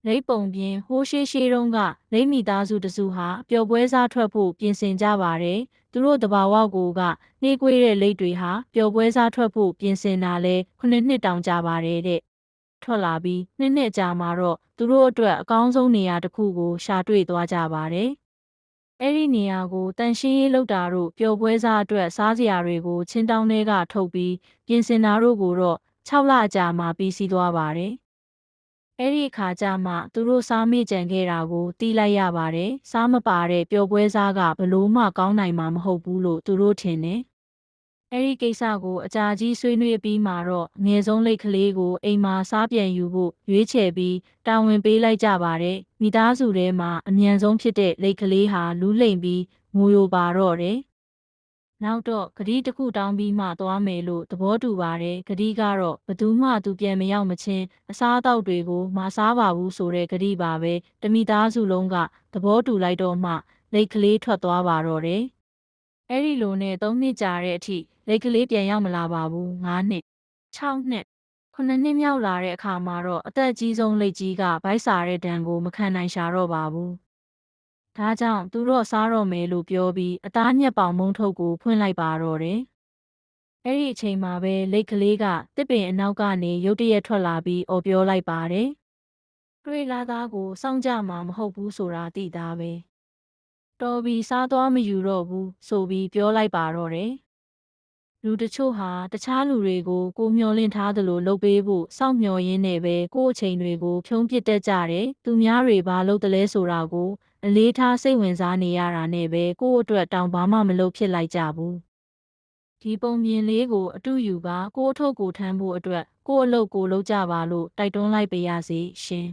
လိပ်ပုံပြင်ဟိုးရှိတုန်းကလိပ်မိသားစုတစုဟာပျော်ပွဲစားထွက်ဖို့ပြင်ဆင်ကြပါတယ်။သူတို့တဘာဝကိုကနှေးကွေးတဲ့လိပ်တွေဟာပျော်ပွဲစားထွက်ဖို့ပြင်ဆင်တာလဲ9 နှစ်တောင်ကြာပါတယ်တဲ့။ထွက်လာပြီး2 နှစ်ကြာမှာတော့သူတို့အတွက်အကောင်းဆုံးနေရာတစ်ခုကိုရှာတွေ့သွားကြပါတယ်။အဲ့ဒီနေရာကိုတန်ရှင်းရေးလုပ်တာတို့ပျော်ပွဲစားအတွက်စားစရာတွေကိုချင်းတောင်းထဲကထုတ်ပြီးပြင်ဆင်တာတို့ကိုတော့6 လအကြာမှပြီးစီးသွားပါတယ်။အဲ့ဒီအခါကျမှသူတို့စားမေ့ကြံခဲ့တာကိုတီးလိုက်ရပါတယ်။စားမပါတဲ့ပျော်ပွဲစားကဘလို့မှကောင်းနိုင်မှာမဟုတ်ဘူးလို့သူတို့ထင်တယ်။အဲ့ဒီကိစ္စကိုအကြာကြီးဆွေးနွေးပြီးမှတော့ငယ်ဆုံးလိတ်ကလေးကိုအိမ်မှာစားပြန်ယူဖို့ရွေးချယ်ပြီးတာဝန်ပေးလိုက်ကြပါတယ်။မိသားစုထဲမှာအမြန်ဆုံးဖြစ်တဲ့လိတ်ကလေးဟာလူးလိမ်ပြီးငိုယိုပါတော့တယ်။နောက်တော့ဂတိတစ်ခုတောင်းပြီးမှသွားမယ်လို့သဘောတူပါတယ်ဂတိကတော့ဘသူမှသူပြန်မရောက်မချင်းအစားအသောက်တွေကိုမစားပါဘူးဆိုတဲ့ဂတိပါပဲတမိသားစုလုံးကသဘောတူလိုက်တော့မှလိတ်ကလေးထွက်သွားပါတော့တယ်အဲ့ဒီလိုနဲ့3 နှစ်ကြာတဲ့အထိလိတ်ကလေးပြန်ရောက်မလာပါဘူး9 နှစ်6 နှစ်9 နှစ်မြောက်လာတဲ့အခါမှာတော့အသက်ကြီးဆုံးလိတ်ကြီးကဗိုက်စာတဲ့ဒဏ်ကိုမခံနိုင်ရှာတော့ပါဘူးဒါကြောင့်သူတော့စားတော့မယ်လို့ပြောပြီးအသားညက်ပေါင်မုံထုတ်ကိုဖွင့်လိုက်ပါတော့တယ်။အဲ့ဒီအချိန်မှာပဲလိတ်ကလေးကတစ်ပင်အနောက်ကနေရုတ်တရက်ထွက်လာပြီးအော်ပြောလိုက်ပါတယ်။တွေ့လာသားကိုစောင့်ကြမှာမဟုတ်ဘူးဆိုတာသိသားပဲ။တော်ပြီးစားသွားမယူတော့ဘူးဆိုပြီးပြောလိုက်ပါတော့တယ်။လူတချို့ဟာတခြားလူတွေကိုကိုမျှော်လင့်ထားသလိုလုပ်ပေးဖို့စောင့်မျှော်ရင်းနဲ့ပဲကိုယ့်အချိန်တွေကိုဖြုံးပစ်တတ်ကြတယ်။သူများတွေဘာလုပ်တယ်လဲဆိုတာကိုအလေးထားစိတ်ဝင်စားနေရတာနဲ့ပဲကိုယ့်အတွက်တောင်ဘာမှမလုပ်ဖြစ်လိုက်ကြဘူးဒီပုံပြင်လေးကိုအတူယူပါကိုယ့်အထုပ်ကိုထမ်းဖို့အတွက်ကိုယ့်အလုပ်ကိုလုပ်ကြပါလို့တိုက်တွန်းလိုက်ပါရစေရှင်